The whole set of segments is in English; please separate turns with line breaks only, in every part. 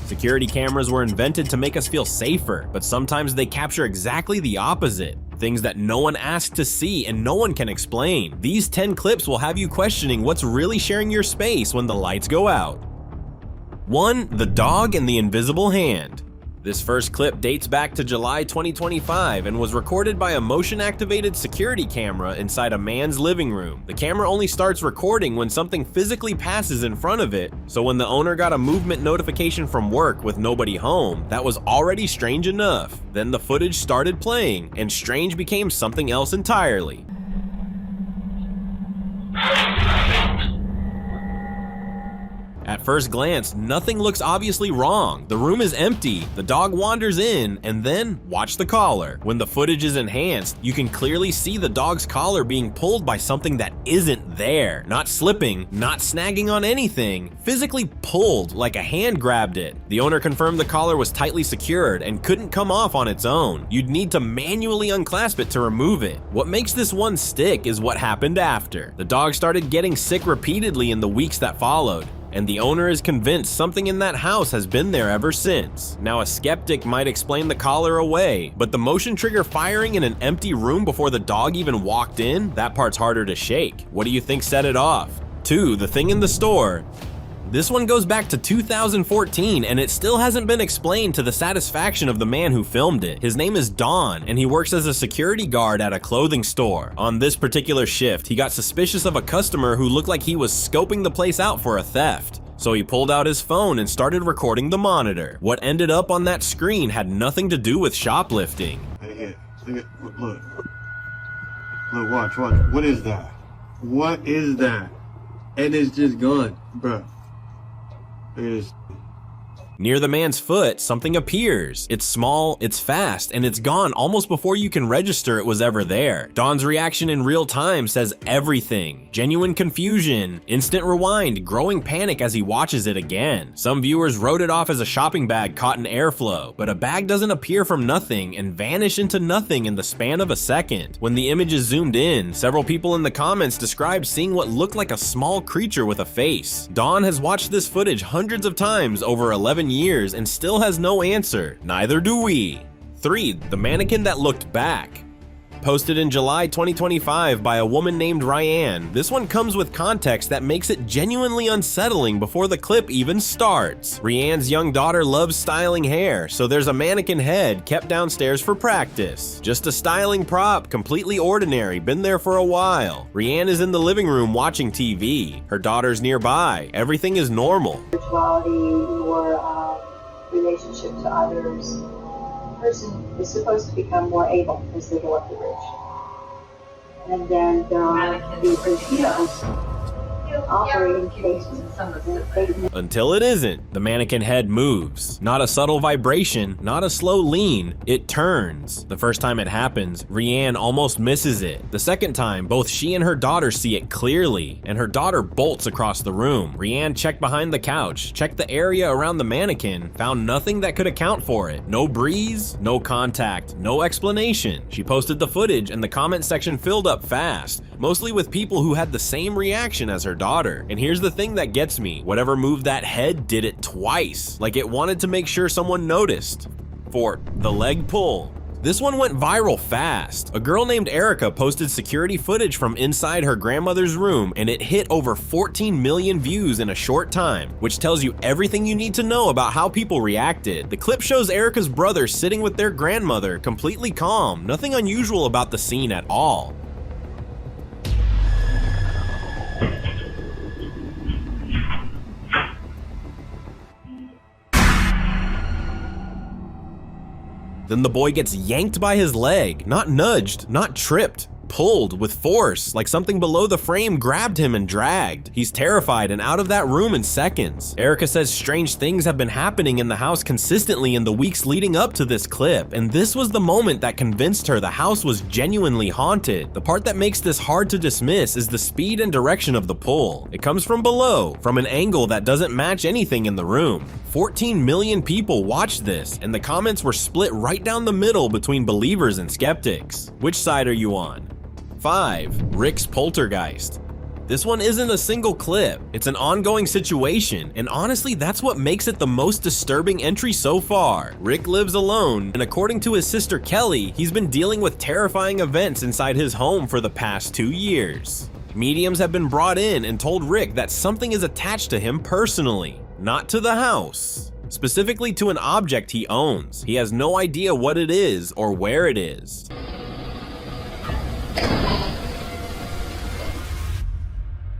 Security cameras were invented to make us feel safer, but sometimes they capture exactly the opposite. Things that no one asked to see and no one can explain. These 10 clips will have you questioning what's really sharing your space when the lights go out. 1. The dog and the invisible hand. This first clip dates back to July 2025 and was recorded by a motion-activated security camera inside a man's living room. The camera only starts recording when something physically passes in front of it, so when the owner got a movement notification from work with nobody home, that was already strange enough. Then the footage started playing, and strange became something else entirely. At first glance, nothing looks obviously wrong. The room is empty, the dog wanders in, and then watch the collar. When the footage is enhanced, you can clearly see the dog's collar being pulled by something that isn't there. Not slipping, not snagging on anything, physically pulled like a hand grabbed it. The owner confirmed the collar was tightly secured and couldn't come off on its own. You'd need to manually unclasp it to remove it. What makes this one stick is what happened after. The dog started getting sick repeatedly in the weeks that followed, and the owner is convinced something in that house has been there ever since. Now, a skeptic might explain the collar away, but the motion trigger firing in an empty room before the dog even walked in, that part's harder to shake. What do you think set it off? 2. The thing in the store. This one goes back to 2014, and it still hasn't been explained to the satisfaction of the man who filmed it. His name is Don, and he works as a security guard at a clothing store. On this particular shift, he got suspicious of a customer who looked like he was scoping the place out for a theft. So he pulled out his phone and started recording the monitor. What ended up on that screen had nothing to do with shoplifting.
Hey, look, look, watch. What is that? What is that? And it's just gone, bruh. It is.
Near the man's foot, something appears. It's small, it's fast, and it's gone almost before you can register it was ever there. Don's reaction in real time says everything. Genuine confusion, instant rewind, growing panic as he watches it again. Some viewers wrote it off as a shopping bag caught in airflow, but a bag doesn't appear from nothing and vanish into nothing in the span of a second. When the image is zoomed in, several people in the comments described seeing what looked like a small creature with a face. Don has watched this footage hundreds of times over 11 years and still has no answer. Neither do we. 3. The mannequin that looked back. Posted in July 2025 by a woman named Ryan. This one comes with context that makes it genuinely unsettling before the clip even starts. Ryan's young daughter loves styling hair, so there's a mannequin head kept downstairs for practice. Just a styling prop, completely ordinary, been there for a while. Ryan is in the living room watching TV. Her daughter's nearby. Everything is normal.
Spirituality, your relationship to others. Person is supposed to become more able as they go up the bridge. And then there are the bridge operating cases.
Until it isn't. The mannequin head moves. Not a subtle vibration, not a slow lean. It turns. The first time it happens, Ryan almost misses it. The second time, both she and her daughter see it clearly, and her daughter bolts across the room. Ryan checked behind the couch, checked the area around the mannequin, found nothing that could account for it. No breeze, no contact, no explanation. She posted the footage and the comment section filled up fast, mostly with people who had the same reaction as her daughter. And here's the thing that gets me. Whatever moved that head did it twice, like it wanted to make sure someone noticed. 4. The leg pull. This one went viral fast. A girl named Erica posted security footage from inside her grandmother's room, and it hit over 14 million views in a short time, which tells you everything you need to know about how people reacted. The clip shows Erica's brother sitting with their grandmother, completely calm, nothing unusual about the scene at all. Then the boy gets yanked by his leg, not nudged, not tripped, pulled with force, like something below the frame grabbed him and dragged. He's terrified and out of that room in seconds. Erica says strange things have been happening in the house consistently in the weeks leading up to this clip, and this was the moment that convinced her the house was genuinely haunted. The part that makes this hard to dismiss is the speed and direction of the pull. It comes from below, from an angle that doesn't match anything in the room. 14 million people watched this, and the comments were split right down the middle between believers and skeptics. Which side are you on? 5. Rick's poltergeist. This one isn't a single clip, it's an ongoing situation, and honestly that's what makes it the most disturbing entry so far. Rick lives alone, and according to his sister Kelly, he's been dealing with terrifying events inside his home for the past 2 years. Mediums have been brought in and told Rick that something is attached to him personally, not to the house. Specifically to an object he owns. He has no idea what it is or where it is.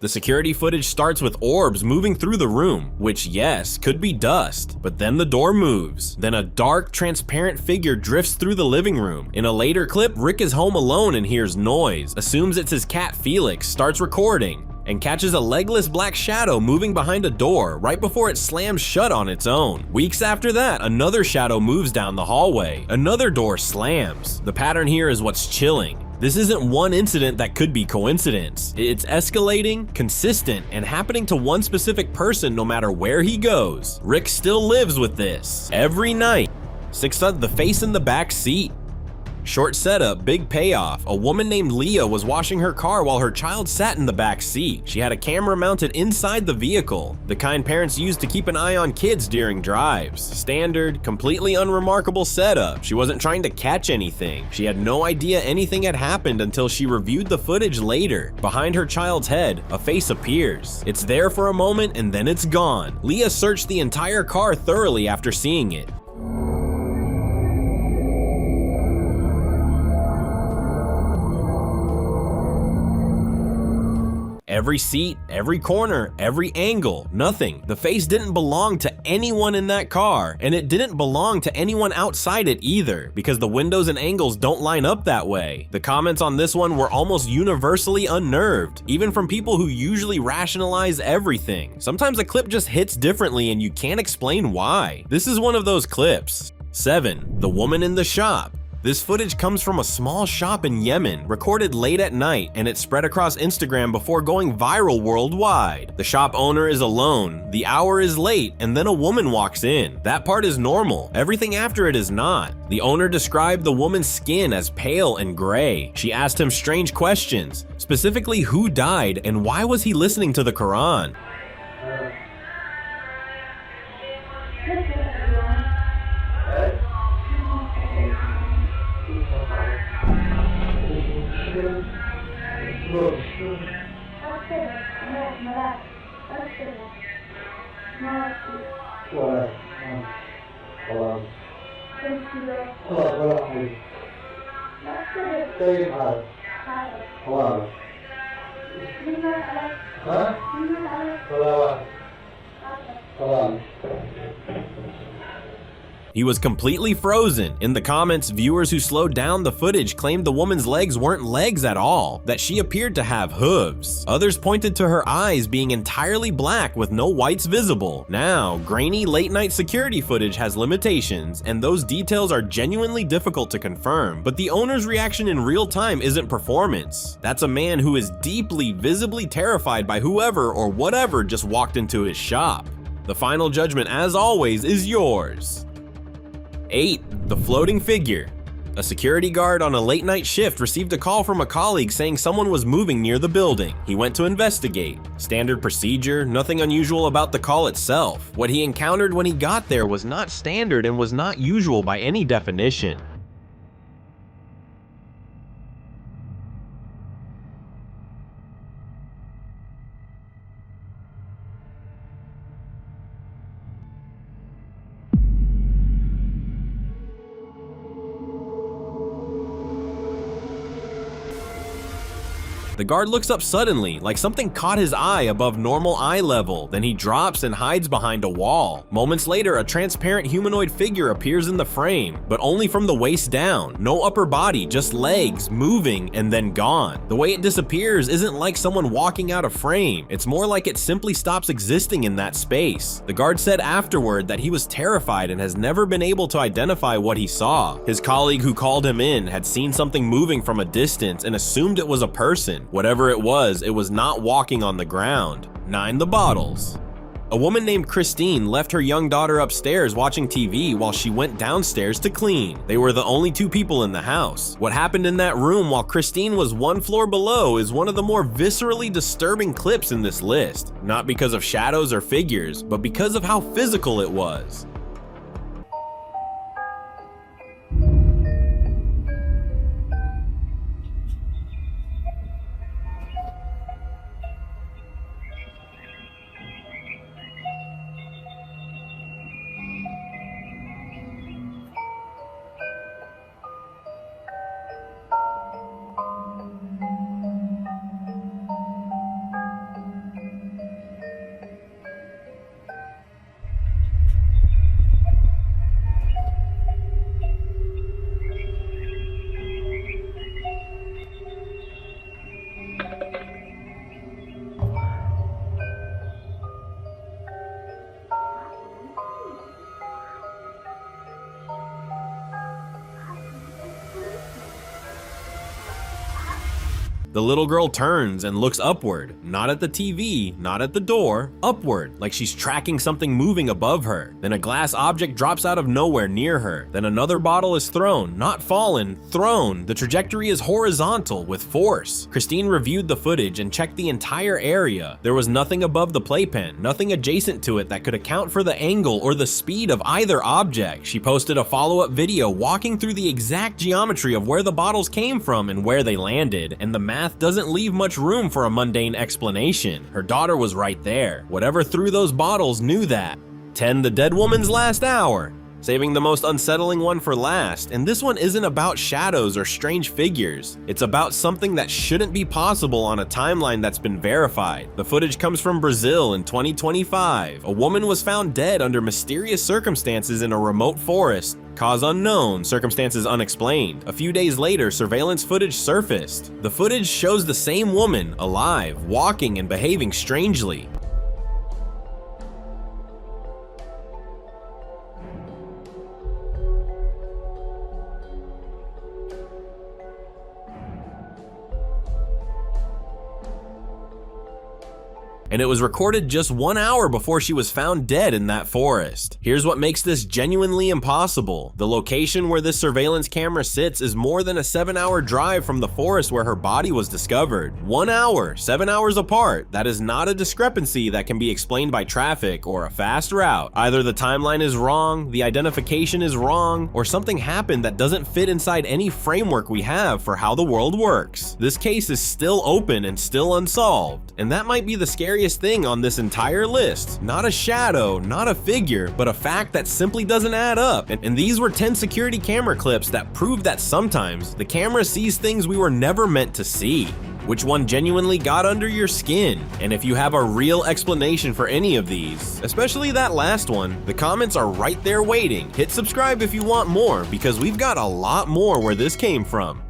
The security footage starts with orbs moving through the room, which yes, could be dust, but then the door moves. Then a dark, transparent figure drifts through the living room. In a later clip, Rick is home alone and hears noise, assumes it's his cat Felix, starts recording, and catches a legless black shadow moving behind a door right before it slams shut on its own. Weeks after that, another shadow moves down the hallway. Another door slams. The pattern here is what's chilling. This isn't one incident that could be coincidence. It's escalating, consistent, and happening to one specific person no matter where he goes. Rick still lives with this. Every night. The face in the back seat. Short setup, big payoff. A woman named Leah was washing her car while her child sat in the back seat. She had a camera mounted inside the vehicle, the kind parents use to keep an eye on kids during drives. Standard, completely unremarkable setup. She wasn't trying to catch anything. She had no idea anything had happened until she reviewed the footage later. Behind her child's head, a face appears. It's there for a moment and then it's gone. Leah searched the entire car thoroughly after seeing it. Every seat, every corner, every angle, nothing. The face didn't belong to anyone in that car, and it didn't belong to anyone outside it either, because the windows and angles don't line up that way. The comments on this one were almost universally unnerved, even from people who usually rationalize everything. Sometimes a clip just hits differently and you can't explain why. This is one of those clips. 7. The woman in the shop. This footage comes from a small shop in Yemen, recorded late at night, and it spread across Instagram before going viral worldwide. The shop owner is alone, the hour is late, and then a woman walks in. That part is normal, everything after it is not. The owner described the woman's skin as pale and gray. She asked him strange questions, specifically who died and why was he listening to the Quran. He was completely frozen. In the comments, viewers who slowed down the footage claimed the woman's legs weren't legs at all, that she appeared to have hooves. Others pointed to her eyes being entirely black with no whites visible. Now, grainy late-night security footage has limitations, and those details are genuinely difficult to confirm, but the owner's reaction in real time isn't performance. That's a man who is deeply, visibly terrified by whoever or whatever just walked into his shop. The final judgment, as always, is yours. 8. The floating figure. A security guard on a late night shift received a call from a colleague saying someone was moving near the building. He went to investigate. Standard procedure, nothing unusual about the call itself. What he encountered when he got there was not standard and was not usual by any definition. The guard looks up suddenly, like something caught his eye above normal eye level, then he drops and hides behind a wall. Moments later, a transparent humanoid figure appears in the frame, but only from the waist down. No upper body, just legs, moving, and then gone. The way it disappears isn't like someone walking out of frame, it's more like it simply stops existing in that space. The guard said afterward that he was terrified and has never been able to identify what he saw. His colleague who called him in had seen something moving from a distance and assumed it was a person. Whatever it was not walking on the ground. 9. The bottles. A woman named Christine left her young daughter upstairs watching TV while she went downstairs to clean. They were the only two people in the house. What happened in that room while Christine was one floor below is one of the more viscerally disturbing clips in this list. Not because of shadows or figures, but because of how physical it was. The little girl turns and looks upward, not at the TV, not at the door, upward, like she's tracking something moving above her. Then a glass object drops out of nowhere near her. Then another bottle is thrown, not fallen, thrown. The trajectory is horizontal with force. Christine reviewed the footage and checked the entire area. There was nothing above the playpen, nothing adjacent to it that could account for the angle or the speed of either object. She posted a follow-up video walking through the exact geometry of where the bottles came from and where they landed, and the math doesn't leave much room for a mundane explanation. Her daughter was right there. Whatever threw those bottles knew that. 10. The dead woman's last hour. Saving the most unsettling one for last, and this one isn't about shadows or strange figures. It's about something that shouldn't be possible on a timeline that's been verified. The footage comes from Brazil in 2025. A woman was found dead under mysterious circumstances in a remote forest. Cause unknown, circumstances unexplained. A few days later, surveillance footage surfaced. The footage shows the same woman, alive, walking and behaving strangely. And it was recorded just 1 hour before she was found dead in that forest. Here's what makes this genuinely impossible. The location where this surveillance camera sits is more than a 7-hour drive from the forest where her body was discovered. 1 hour, 7 hours apart. That is not a discrepancy that can be explained by traffic or a fast route. Either the timeline is wrong, the identification is wrong, or something happened that doesn't fit inside any framework we have for how the world works. This case is still open and still unsolved, and that might be the scariest thing on this entire list. Not a shadow, not a figure, but a fact that simply doesn't add up. And these were 10 security camera clips that prove that sometimes the camera sees things we were never meant to see. Which one genuinely got under your skin? And if you have a real explanation for any of these, especially that last one, the comments are right there waiting. Hit subscribe if you want more, because we've got a lot more where this came from.